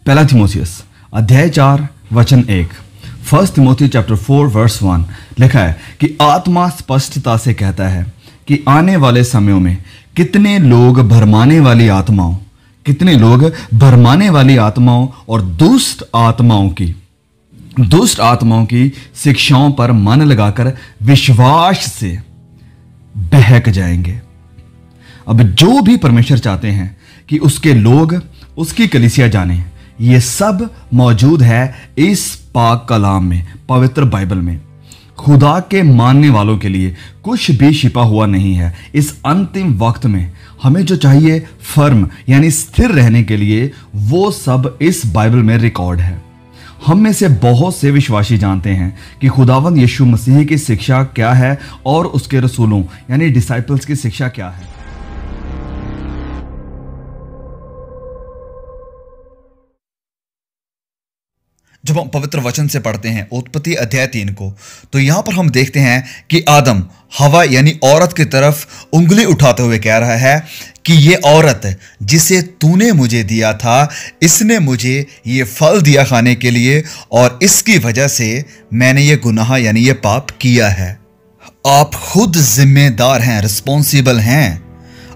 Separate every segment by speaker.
Speaker 1: पहला थिमोथियस अध्याय 4 वचन 1। फर्स्ट थिमोथी चैप्टर 4 वर्स 1 लिखा है कि आत्मा स्पष्टता से कहता है कि आने वाले समयों में कितने लोग भरमाने वाली आत्माओं और दुष्ट आत्माओं की शिक्षाओं पर मन लगाकर विश्वास से बहक जाएंगे। अब जो भी परमेश्वर चाहते हैं कि उसके लोग उसकी कलीसिया जाने, ये सब मौजूद है इस पाक कलाम में, पवित्र बाइबल में। खुदा के मानने वालों के लिए कुछ भी छिपा हुआ नहीं है। इस अंतिम वक्त में हमें जो चाहिए फर्म यानी स्थिर रहने के लिए, वो सब इस बाइबल में रिकॉर्ड है। हम में से बहुत से विश्वासी जानते हैं कि खुदावंद यीशु मसीह की शिक्षा क्या है और उसके रसूलों यानी डिसाइपल्स की शिक्षा क्या है।
Speaker 2: जब हम पवित्र वचन से पढ़ते हैं उत्पत्ति अध्याय 3 को, तो यहां पर हम देखते हैं कि आदम हवा यानी औरत की तरफ उंगली उठाते हुए कह रहा है कि ये औरत जिसे तूने मुझे दिया था, इसने मुझे ये फल दिया खाने के लिए और इसकी वजह से मैंने ये गुनाह यानी ये पाप किया है। आप खुद जिम्मेदार हैं, रिस्पॉन्सिबल हैं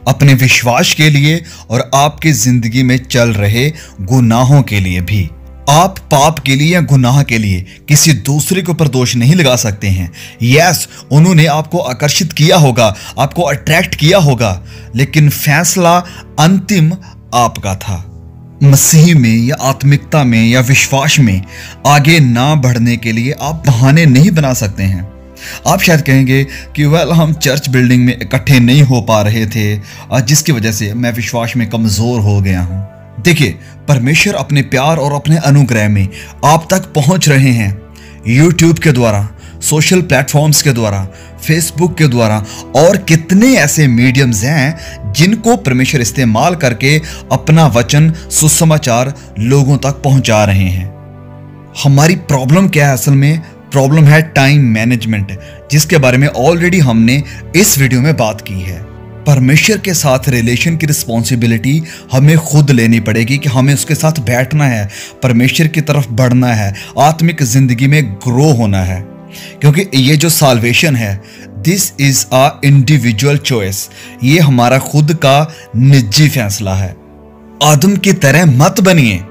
Speaker 2: अपने विश्वास के लिए और आपकी जिंदगी में चल रहे गुनाहों के लिए भी। आप पाप के लिए या गुनाह के लिए किसी दूसरे के ऊपर दोष नहीं लगा सकते हैं। यस, उन्होंने आपको आकर्षित किया होगा, आपको अट्रैक्ट किया होगा, लेकिन फैसला अंतिम आपका था। मसीह में या आत्मिकता में या विश्वास में आगे ना बढ़ने के लिए आप बहाने नहीं बना सकते हैं। आप शायद कहेंगे कि हम चर्च बिल्डिंग में इकट्ठे नहीं हो पा रहे थे, जिसकी वजह से मैं विश्वास में कमजोर हो गया हूं। देखिए, परमेश्वर अपने प्यार और अपने अनुग्रह में आप तक पहुंच रहे हैं, यूट्यूब के द्वारा, सोशल प्लेटफॉर्म्स के द्वारा, फेसबुक के द्वारा, और कितने ऐसे मीडियम्स हैं जिनको परमेश्वर इस्तेमाल करके अपना वचन, सुसमाचार लोगों तक पहुंचा रहे हैं। हमारी प्रॉब्लम क्या है? असल में प्रॉब्लम है टाइम मैनेजमेंट, जिसके बारे में ऑलरेडी हमने इस वीडियो में बात की है। परमेश्वर के साथ रिलेशन की रिस्पॉन्सिबिलिटी हमें खुद लेनी पड़ेगी कि हमें उसके साथ बैठना है, परमेश्वर की तरफ बढ़ना है, आत्मिक जिंदगी में ग्रो होना है। क्योंकि ये जो साल्वेशन है, this is a individual choice, ये हमारा खुद का निजी फैसला है। आदम की तरह मत बनिए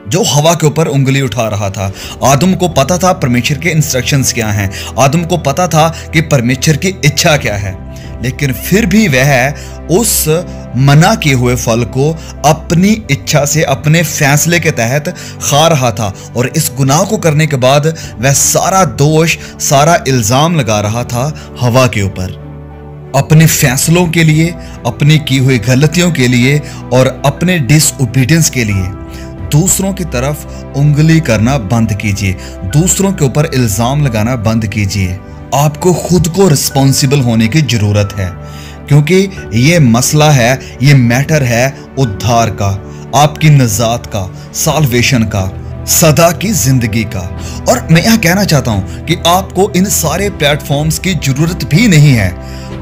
Speaker 2: जो हवा के ऊपर उंगली उठा रहा था। आदम को पता था परमेश्वर के इंस्ट्रक्शंस क्या हैं, आदम को पता था कि परमेश्वर की इच्छा क्या है, लेकिन फिर भी वह उस मना किए हुए फल को अपनी इच्छा से, अपने फैसले के तहत खा रहा था। और इस गुनाह को करने के बाद वह सारा दोष, सारा इल्जाम लगा रहा था हवा के ऊपर। अपने फैसलों के लिए, अपनी की हुई गलतियों के लिए और अपने डिसओबीडियंस के लिए दूसरों की तरफ उंगली करना बंद कीजिए, दूसरों के ऊपर इल्जाम लगाना बंद कीजिए। आपको खुद को रिस्पॉन्सिबल होने की जरूरत है, क्योंकि ये मसला है, ये मैटर है उद्धार का, आपकी नजात का, साल्वेशन का, सदा की जिंदगी का। और मैं यहां कहना चाहता हूं कि आपको इन सारे प्लेटफॉर्म्स की जरूरत भी नहीं है।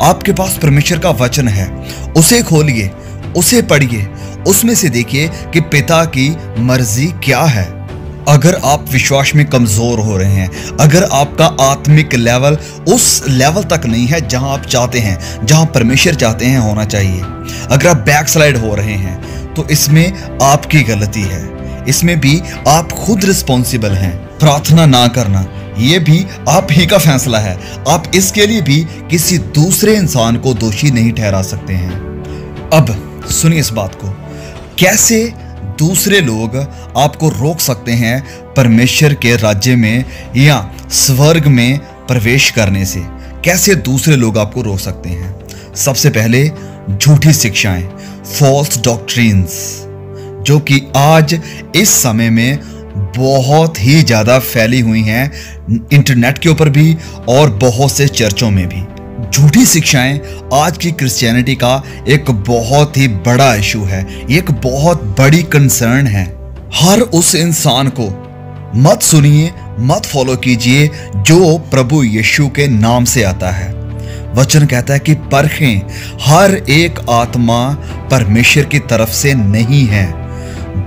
Speaker 2: आपके पास परमेश्वर का वचन है, उसे खोलिए, उसे पढ़िए, उसमें से देखिए कि पिता की मर्जी क्या है। अगर आप विश्वास में कमजोर हो रहे हैं, अगर आपका आत्मिक लेवल उस लेवल तक नहीं है जहां आप चाहते हैं, जहां परमेश्वर चाहते हैं होना चाहिए, अगर आप बैकस्लाइड हो रहे हैं, तो इसमें आपकी गलती है, इसमें भी आप खुद रिस्पॉन्सिबल हैं। प्रार्थना ना करना, ये भी आप ही का फैसला है। आप इसके लिए भी किसी दूसरे इंसान को दोषी नहीं ठहरा सकते हैं। अब सुनिए इस बात को, कैसे दूसरे लोग आपको रोक सकते हैं परमेश्वर के राज्य में या स्वर्ग में प्रवेश करने से। कैसे दूसरे लोग आपको रोक सकते हैं? सबसे पहले झूठी शिक्षाएं, फॉल्स डॉक्ट्रिन्स, जो कि आज इस समय में बहुत ही ज्यादा फैली हुई हैं, इंटरनेट के ऊपर भी और बहुत से चर्चों में भी। झूठी शिक्षाएं आज की क्रिश्चियनिटी का एक बहुत ही बड़ा इशू है, एक बहुत बड़ी कंसर्न है। हर उस इंसान को मत सुनिए, मत फॉलो कीजिए जो प्रभु यीशु के नाम से आता है। वचन कहता है कि परखें, हर एक आत्मा परमेश्वर की तरफ से नहीं है।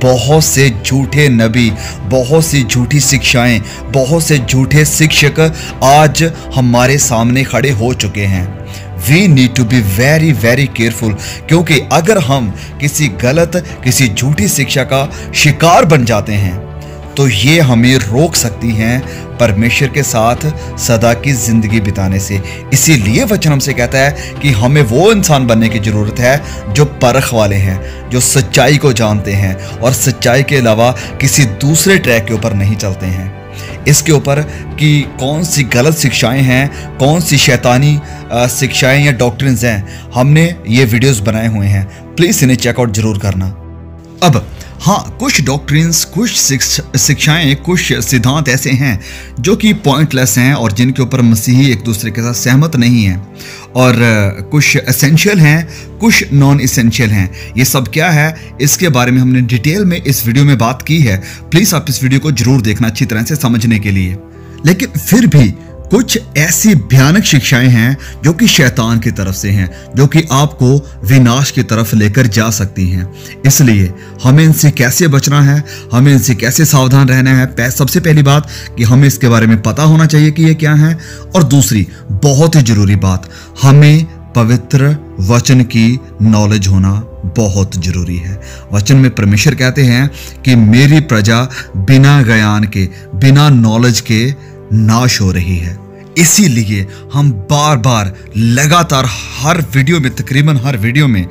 Speaker 2: बहुत से झूठे नबी, बहुत सी झूठी शिक्षाएं, बहुत से झूठे शिक्षक आज हमारे सामने खड़े हो चुके हैं। We need to be very very careful, क्योंकि अगर हम किसी गलत, किसी झूठी शिक्षा का शिकार बन जाते हैं तो ये हमें रोक सकती हैं परमेश्वर के साथ सदा की जिंदगी बिताने से। इसीलिए वचन हमसे कहता है कि हमें वो इंसान बनने की जरूरत है जो परख वाले हैं, जो सच्चाई को जानते हैं और सच्चाई के अलावा किसी दूसरे ट्रैक के ऊपर नहीं चलते हैं। इसके ऊपर कि कौन सी गलत शिक्षाएं हैं, कौन सी शैतानी शिक्षाएं या डॉक्ट्रिन्स हैं, हमने ये वीडियोस बनाए हुए हैं, प्लीज इन्हें चेकआउट जरूर करना। अब हाँ, कुछ डॉक्ट्रिन्स, कुछ शिक्षाएं, कुछ सिद्धांत ऐसे हैं जो कि पॉइंटलेस हैं और जिनके ऊपर मसीही एक दूसरे के साथ सहमत नहीं हैं, और कुछ एसेंशियल हैं, कुछ नॉन एसेंशियल हैं। ये सब क्या है, इसके बारे में हमने डिटेल में इस वीडियो में बात की है। प्लीज आप इस वीडियो को जरूर देखना अच्छी तरह से समझने के लिए। लेकिन फिर भी कुछ ऐसी भयानक शिक्षाएं हैं जो कि शैतान की तरफ से हैं, जो कि आपको विनाश की तरफ लेकर जा सकती हैं। इसलिए हमें इनसे कैसे बचना है, हमें इनसे कैसे सावधान रहना है। सबसे पहली बात कि हमें इसके बारे में पता होना चाहिए कि ये क्या है, और दूसरी बहुत ही जरूरी बात, हमें पवित्र वचन की नॉलेज होना बहुत जरूरी है। वचन में परमेश्वर कहते हैं कि मेरी प्रजा बिना ज्ञान के, बिना नॉलेज के नाश हो रही है। इसीलिए हम बार बार लगातार हर वीडियो में, तकरीबन हर वीडियो में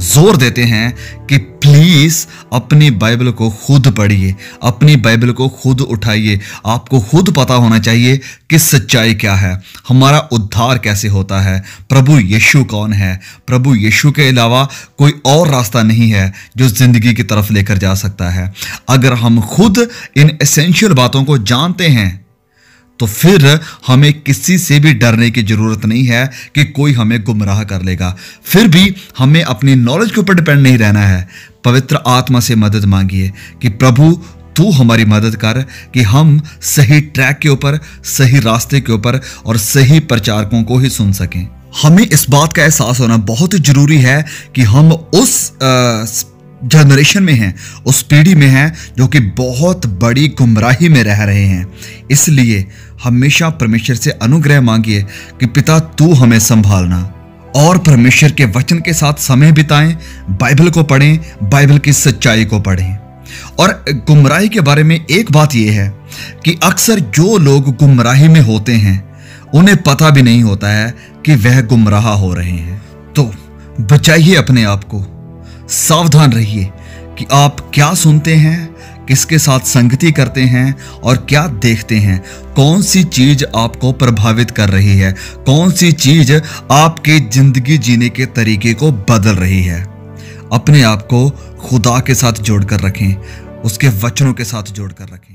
Speaker 2: जोर देते हैं कि प्लीज अपनी बाइबल को खुद पढ़िए, अपनी बाइबल को खुद उठाइए। आपको खुद पता होना चाहिए कि सच्चाई क्या है, हमारा उद्धार कैसे होता है, प्रभु यीशु कौन है। प्रभु यीशु के अलावा कोई और रास्ता नहीं है जो जिंदगी की तरफ लेकर जा सकता है। अगर हम खुद इन एसेंशियल बातों को जानते हैं तो फिर हमें किसी से भी डरने की जरूरत नहीं है कि कोई हमें गुमराह कर लेगा। फिर भी हमें अपनी नॉलेज के ऊपर डिपेंड नहीं रहना है। पवित्र आत्मा से मदद मांगिए कि प्रभु तू हमारी मदद कर कि हम सही ट्रैक के ऊपर, सही रास्ते के ऊपर और सही प्रचारकों को ही सुन सकें। हमें इस बात का एहसास होना बहुत जरूरी है कि हम उस जनरेशन में हैं, उस पीढ़ी में हैं जो कि बहुत बड़ी गुमराही में रह रहे हैं। इसलिए हमेशा परमेश्वर से अनुग्रह मांगिए कि पिता तू हमें संभालना, और परमेश्वर के वचन के साथ समय बिताएं, बाइबल को पढ़ें, बाइबल की सच्चाई को पढ़ें। और गुमराही के बारे में एक बात यह है कि अक्सर जो लोग गुमराही में होते हैं उन्हें पता भी नहीं होता है कि वह गुमराह हो रहे हैं। तो बचाइए अपने आप को, सावधान रहिए कि आप क्या सुनते हैं, किसके साथ संगति करते हैं और क्या देखते हैं। कौन सी चीज आपको प्रभावित कर रही है, कौन सी चीज आपके जिंदगी जीने के तरीके को बदल रही है। अपने आप को खुदा के साथ जोड़कर रखें, उसके वचनों के साथ जोड़कर रखें।